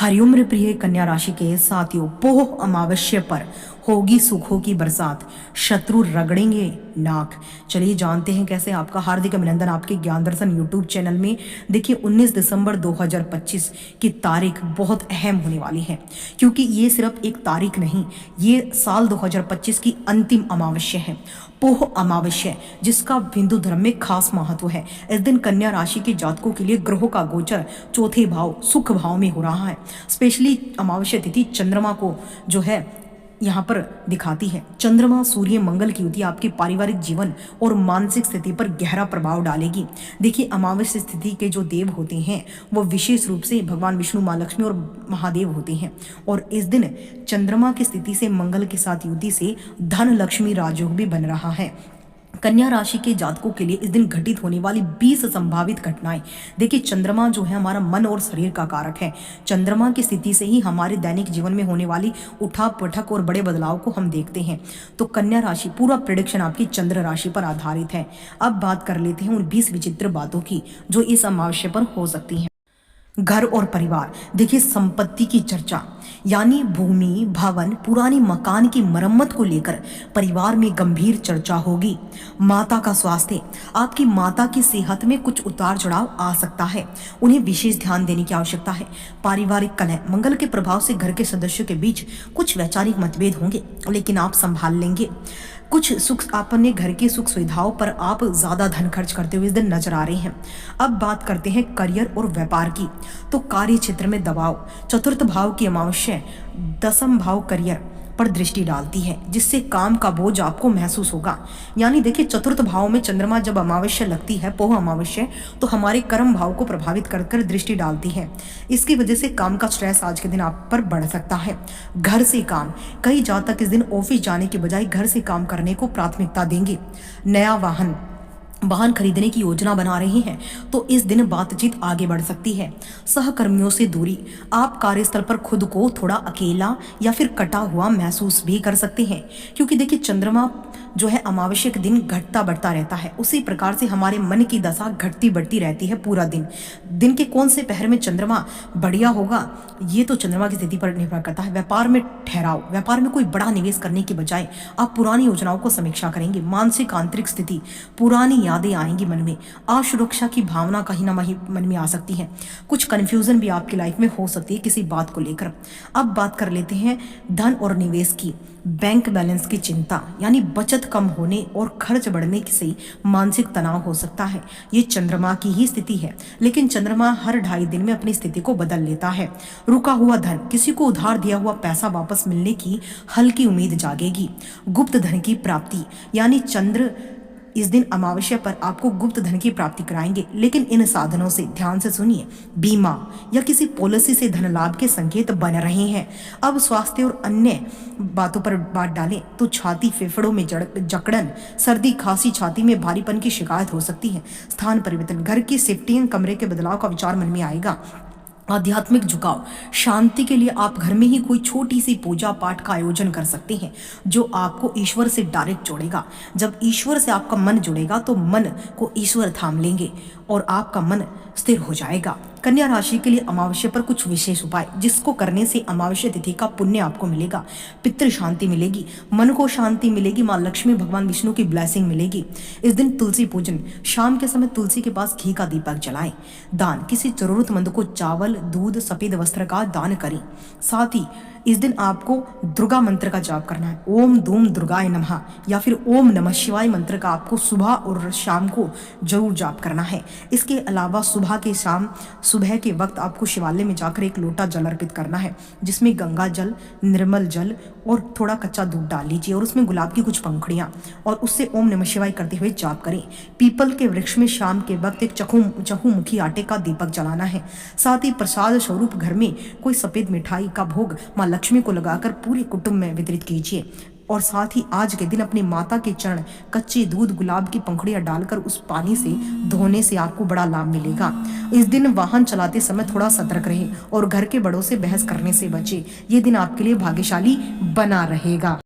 हरिउम्र प्रिय कन्या राशि के साथियों, पोह अमावस्या पर होगी सुखों की बरसात, शत्रु रगड़ेंगे नाक। चलिए जानते हैं कैसे। आपका हार्दिक अभिनंदन आपके ज्ञान दर्शन यूट्यूब चैनल में। देखिए 19 दिसंबर 2025 की तारीख बहुत अहम होने वाली है, क्योंकि ये सिर्फ एक तारीख नहीं, ये साल 2025 की अंतिम अमावस्या है, पोह अमावस्या, जिसका हिंदू धर्म में खास महत्व है। इस दिन कन्या राशि के जातकों के लिए ग्रहों का गोचर चौथे भाव सुख भाव में हो रहा है। स्पेशली अमावस्या तिथि चंद्रमा को जो है यहाँ पर दिखाती है। चंद्रमा सूर्य मंगल की युति आपके पारिवारिक जीवन और मानसिक स्थिति पर गहरा प्रभाव डालेगी। देखिए अमावस्या स्थिति के जो देव होते हैं वो विशेष रूप से भगवान विष्णु, माँ लक्ष्मी और महादेव होते हैं। और इस दिन चंद्रमा की स्थिति से मंगल के साथ युति से धन लक्ष्मी राजयोग भी बन रहा है। कन्या राशि के जातकों के लिए इस दिन घटित होने वाली 20 संभावित घटनाएं। देखिए चंद्रमा जो है हमारा मन और शरीर का कारक है। चंद्रमा की स्थिति से ही हमारे दैनिक जीवन में होने वाली उठा पटक और बड़े बदलाव को हम देखते हैं। तो कन्या राशि पूरा प्रेडिक्शन आपकी चंद्र राशि पर आधारित है। अब बात कर लेते हैं उन 20 विचित्र बातों की जो इस अमावस्या पर हो सकती हैं। घर और परिवार। देखिए संपत्ति की चर्चा, यानी भूमि, भवन, पुरानी मकान की मरम्मत को लेकर परिवार में गंभीर चर्चा होगी। माता का स्वास्थ्य, आपकी माता की सेहत में कुछ उतार चढ़ाव आ सकता है, उन्हें विशेष ध्यान देने की आवश्यकता है। पारिवारिक कलह, मंगल के प्रभाव से घर के सदस्यों के बीच कुछ वैचारिक मतभेद होंगे, लेकिन आप संभाल लेंगे। कुछ सुख, अपने घर की सुख सुविधाओं पर आप ज्यादा धन खर्च करते हुए इस दिन नजर आ रहे हैं। अब बात करते हैं करियर और व्यापार की। तो कार्य क्षेत्र में दबाव, चतुर्थ भाव की अमावस्या दसम भाव करियर पर दृष्टि डालती है, जिससे काम का बोझ आपको महसूस होगा। यानी देखिए चतुर्थ भाव में चंद्रमा जब अमावस्या लगती है, पोह अमावस्या, तो हमारे कर्म भाव को प्रभावित कर दृष्टि डालती है। इसकी वजह से काम का स्ट्रेस आज के दिन आप पर बढ़ सकता है। घर से काम, कई जातक इस दिन ऑफिस जाने के बजाय घर से काम करने को प्राथमिकता देंगे। नया वाहन खरीदने की योजना बना रहे हैं तो इस दिन बातचीत आगे बढ़ सकती है। सहकर्मियों से दूरी, आप कार्यस्थल पर खुद को थोड़ा अकेला या फिर कटा हुआ महसूस भी कर सकते हैं, क्योंकि देखिए चंद्रमा जो है अमावस्या के दिन घटता बढ़ता रहता है, उसी प्रकार से हमारे मन की दशा घटती बढ़ती रहती है पूरा दिन। दिन के कौन से पहर में चंद्रमा बढ़िया होगा ये तो चंद्रमा की स्थिति पर निर्भर करता है। व्यापार में ठहराव, व्यापार में कोई बड़ा निवेश करने के बजाय आप पुरानी योजनाओं को समीक्षा करेंगे। मानसिक आंतरिक स्थिति, पुरानी यादें आएंगी मन में, असुरक्षा की भावना कहीं ना कहीं मन में आ सकती है। कुछ कंफ्यूजन भी आपकी लाइफ में हो सकती है किसी बात को लेकर। अब बात कर लेते हैं धन और निवेश की। बैंक बैलेंस की चिंता, यानी बचत कम होने और खर्च बढ़ने से मानसिक तनाव हो सकता है। ये चंद्रमा की ही स्थिति है, लेकिन चंद्रमा हर 2.5 दिन में अपनी स्थिति को बदल लेता है। रुका हुआ धन, किसी को उधार दिया हुआ पैसा वापस मिलने की हल्की उम्मीद जागेगी। गुप्त धन की प्राप्ति, यानी चंद्र इस दिन अमावस्या पर आपको गुप्त धन की प्राप्ति कराएंगे, लेकिन इन साधनों से ध्यान से सुनिए, बीमा या किसी पॉलिसी से धन लाभ के संकेत बन रहे हैं। अब स्वास्थ्य और अन्य बातों पर बात डालें तो छाती, फेफड़ों में जकड़न, सर्दी, खांसी, छाती में भारीपन की शिकायत हो सकती है। स्थान परिवर्तन, घर की शिफ्टिंग, कमरे के बदलाव का विचार मन में आएगा। आध्यात्मिक झुकाव, शांति के लिए आप घर में ही कोई छोटी सी पूजा पाठ का आयोजन कर सकते हैं जो आपको ईश्वर से डायरेक्ट जोड़ेगा। जब ईश्वर से आपका मन जुड़ेगा तो मन को ईश्वर थाम लेंगे और आपका मन स्थिर हो जाएगा। कन्या राशि के लिए अमावस्या पर कुछ विशेष उपाय जिसको करने से अमावस्या तिथि का पुण्य आपको मिलेगा। पितृ शांति मिलेगी, मन को शांति मिलेगी, माँ लक्ष्मी, भगवान विष्णु की ब्लेसिंग मिलेगी। इस दिन तुलसी पूजन, शाम के समय तुलसी के पास घी का दीपक जलाएं। दान, किसी जरूरतमंद को चावल, दूध, सफेद वस्त्र का दान करें। साथ ही इस दिन आपको दुर्गा मंत्र का जाप करना है। ओम धूम दुर्गाय नमः या फिर ओम नमः शिवाय मंत्र का आपको सुबह और शाम को जरूर जाप करना है। इसके अलावा सुबह के वक्त आपको शिवालय में जाकर एक लोटा जल अर्पित करना है, जिसमें गंगा जल, निर्मल जल और थोड़ा कच्चा दूध डाल लीजिए और उसमें गुलाब की कुछ पंखुड़ियाँ, और उससे ओम नमः शिवाय करते हुए जाप करें। पीपल के वृक्ष में शाम के वक्त एक चहुमुखी आटे का दीपक जलाना है। साथ ही प्रसाद स्वरूप घर में कोई सफेद मिठाई का भोग माँ लक्ष्मी को लगाकर पूरे कुटुंब में वितरित कीजिए। और साथ ही आज के दिन अपनी माता के चरण कच्चे दूध, गुलाब की पंखुड़ियां डालकर उस पानी से धोने से आपको बड़ा लाभ मिलेगा। इस दिन वाहन चलाते समय थोड़ा सतर्क रहे और घर के बड़ों से बहस करने से बचे। ये दिन आपके लिए भाग्यशाली बना रहेगा।